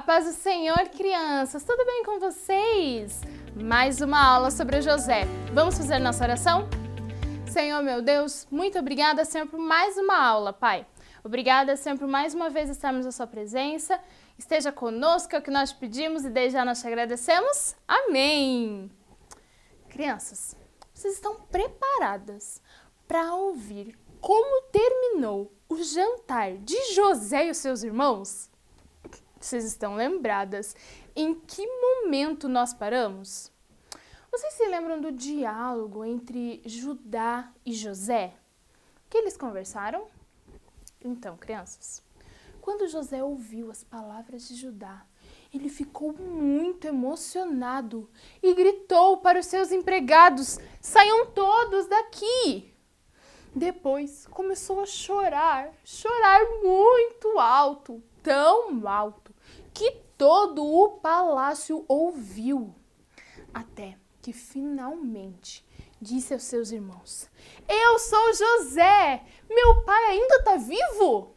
paz do Senhor, crianças! Tudo bem com vocês? Mais uma aula sobre José. Vamos fazer nossa oração? Senhor, meu Deus, muito obrigada, Senhor, por mais uma aula, Pai. Obrigada, Senhor, por mais uma vez estarmos na sua presença. Esteja conosco, é o que nós te pedimos e desde já nós te agradecemos. Amém! Crianças, vocês estão preparadas para ouvir como terminou o jantar de José e os seus irmãos? Vocês estão lembradas em que momento nós paramos? Vocês se lembram do diálogo entre Judá e José? O que eles conversaram? Então, crianças, quando José ouviu as palavras de Judá, ele ficou muito emocionado e gritou para os seus empregados: "Saiam todos daqui!" Depois começou a chorar muito alto, tão alto, que todo o palácio ouviu. Até que finalmente disse aos seus irmãos: "Eu sou José! Meu pai ainda está vivo?"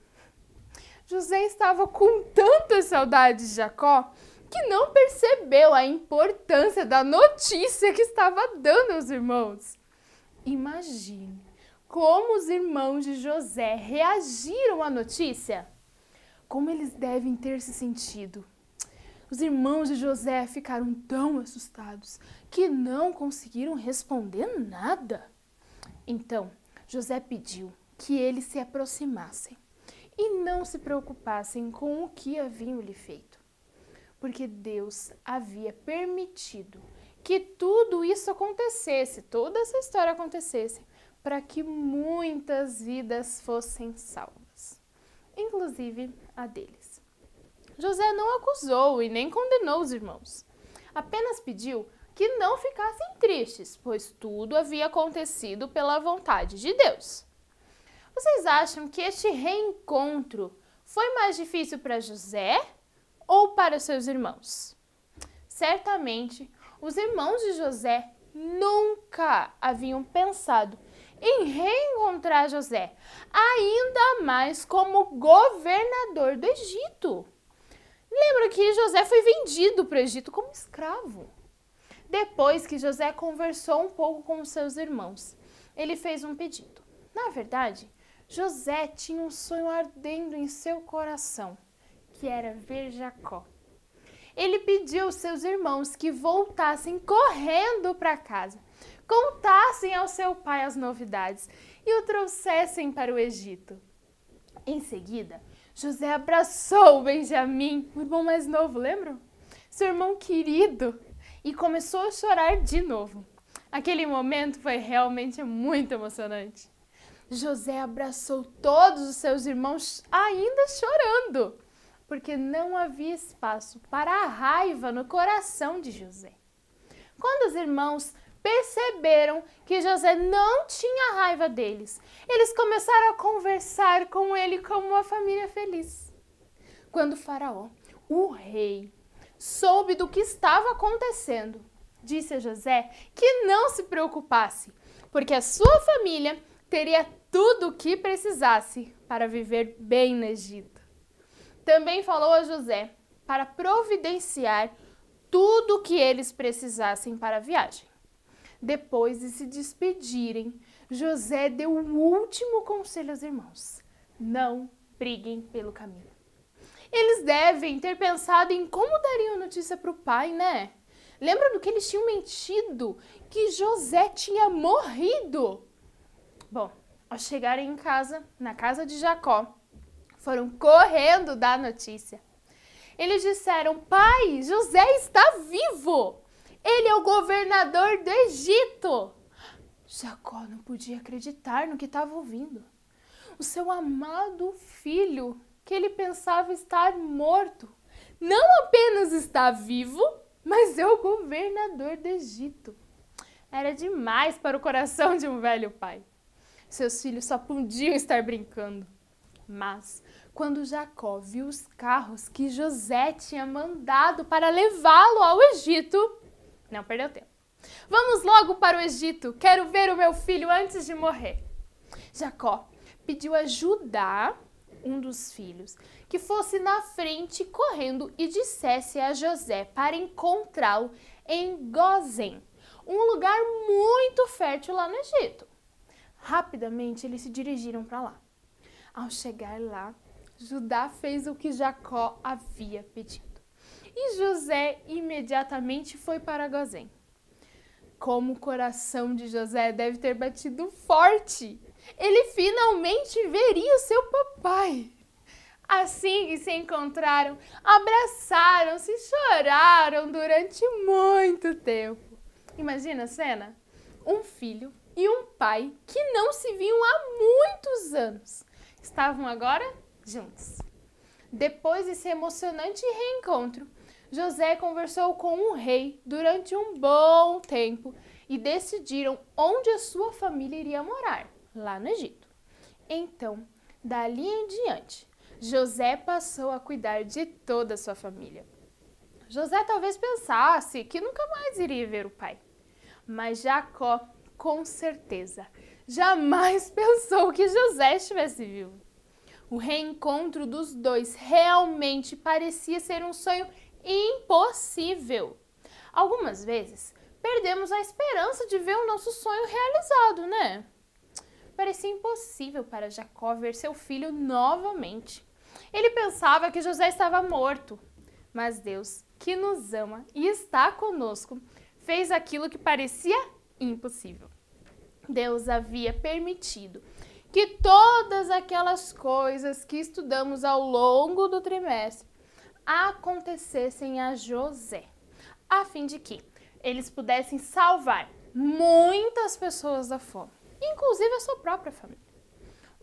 José estava com tanta saudade de Jacó que não percebeu a importância da notícia que estava dando aos irmãos. Imagine como os irmãos de José reagiram à notícia. Como eles devem ter se sentido. Os irmãos de José ficaram tão assustados que não conseguiram responder nada. Então, José pediu que eles se aproximassem e não se preocupassem com o que haviam lhe feito, porque Deus havia permitido que tudo isso acontecesse, toda essa história acontecesse, para que muitas vidas fossem salvas, inclusive a deles. José não acusou e nem condenou os irmãos, apenas pediu que não ficassem tristes, pois tudo havia acontecido pela vontade de Deus. Vocês acham que este reencontro foi mais difícil para José ou para seus irmãos? Certamente, os irmãos de José nunca haviam pensado em reencontrar José, ainda mais como governador do Egito. Lembra que José foi vendido para o Egito como escravo. Depois que José conversou um pouco com os seus irmãos, ele fez um pedido. Na verdade, José tinha um sonho ardendo em seu coração, que era ver Jacó. Ele pediu aos seus irmãos que voltassem correndo para casa, contassem ao seu pai as novidades e o trouxessem para o Egito. Em seguida, José abraçou Benjamim, o irmão mais novo, lembram? Seu irmão querido, e começou a chorar de novo. Aquele momento foi realmente muito emocionante. José abraçou todos os seus irmãos ainda chorando, porque não havia espaço para a raiva no coração de José. Quando os irmãos perceberam que José não tinha raiva deles, eles começaram a conversar com ele como uma família feliz. Quando Faraó, o rei, soube do que estava acontecendo, disse a José que não se preocupasse, porque a sua família teria tudo o que precisasse para viver bem no Egito. Também falou a José para providenciar tudo o que eles precisassem para a viagem. Depois de se despedirem, José deu o último conselho aos irmãos: não briguem pelo caminho. Eles devem ter pensado em como dariam notícia para o pai, né? Lembra do que eles tinham mentido? Que José tinha morrido. Bom, ao chegarem em casa, na casa de Jacó, foram correndo dar notícia. Eles disseram: "Pai, José está vivo! Ele é o governador do Egito!" Jacó não podia acreditar no que estava ouvindo. O seu amado filho, que ele pensava estar morto, não apenas está vivo, mas é o governador do Egito. Era demais para o coração de um velho pai. Seus filhos só podiam estar brincando. Mas, quando Jacó viu os carros que José tinha mandado para levá-lo ao Egito, não perdeu tempo. "Vamos logo para o Egito, quero ver o meu filho antes de morrer." Jacó pediu a Judá, um dos filhos, que fosse na frente correndo e dissesse a José para encontrá-lo em Gósen, um lugar muito fértil lá no Egito. Rapidamente eles se dirigiram para lá. Ao chegar lá, Judá fez o que Jacó havia pedido. E José imediatamente foi para Gósen. Como o coração de José deve ter batido forte! Ele finalmente veria o seu papai. Assim que se encontraram, abraçaram-se e choraram durante muito tempo. Imagina a cena? Um filho e um pai que não se viam há muitos anos estavam agora juntos. Depois desse emocionante reencontro, José conversou com o rei durante um bom tempo e decidiram onde a sua família iria morar, lá no Egito. Então, dali em diante, José passou a cuidar de toda a sua família. José talvez pensasse que nunca mais iria ver o pai, mas Jacó, com certeza, jamais pensou que José estivesse vivo. O reencontro dos dois realmente parecia ser um sonho impossível. Algumas vezes, perdemos a esperança de ver o nosso sonho realizado, né? Parecia impossível para Jacó ver seu filho novamente. Ele pensava que José estava morto, mas Deus, que nos ama e está conosco, fez aquilo que parecia impossível. Deus havia permitido que todas aquelas coisas que estudamos ao longo do trimestre acontecessem a José, a fim de que eles pudessem salvar muitas pessoas da fome, inclusive a sua própria família.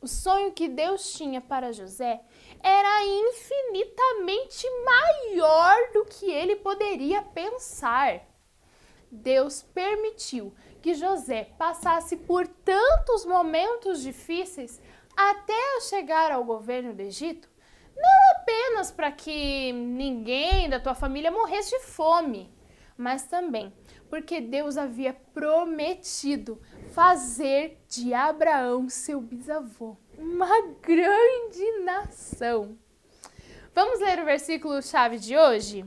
O sonho que Deus tinha para José era infinitamente maior do que ele poderia pensar. Deus permitiu que José passasse por tantos momentos difíceis até chegar ao governo do Egito, não apenas para que ninguém da tua família morresse de fome, mas também porque Deus havia prometido fazer de Abraão, seu bisavô, uma grande nação. Vamos ler o versículo-chave de hoje?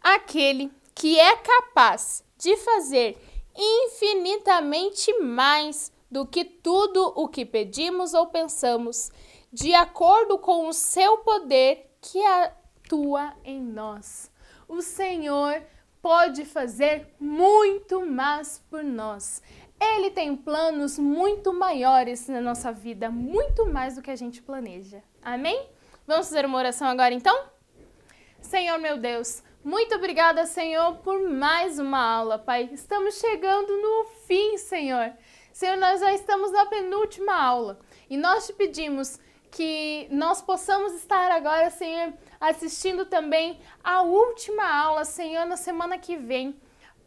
Aquele que é capaz de fazer infinitamente mais do que tudo o que pedimos ou pensamos, de acordo com o seu poder que atua em nós. O Senhor pode fazer muito mais por nós. Ele tem planos muito maiores na nossa vida, muito mais do que a gente planeja. Amém? Vamos fazer uma oração agora então? Senhor meu Deus, muito obrigada, Senhor, por mais uma aula, Pai. Estamos chegando no fim, Senhor. Senhor, nós já estamos na penúltima aula e nós te pedimos que nós possamos estar agora, Senhor, assistindo também a última aula, Senhor, na semana que vem.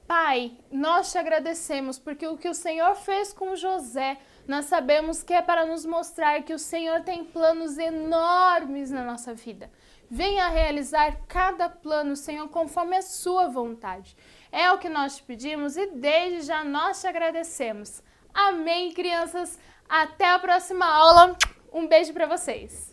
Pai, nós te agradecemos porque o que o Senhor fez com José, nós sabemos que é para nos mostrar que o Senhor tem planos enormes na nossa vida. Venha realizar cada plano, Senhor, conforme a sua vontade. É o que nós te pedimos e desde já nós te agradecemos. Amém, crianças? Até a próxima aula. Um beijo para vocês.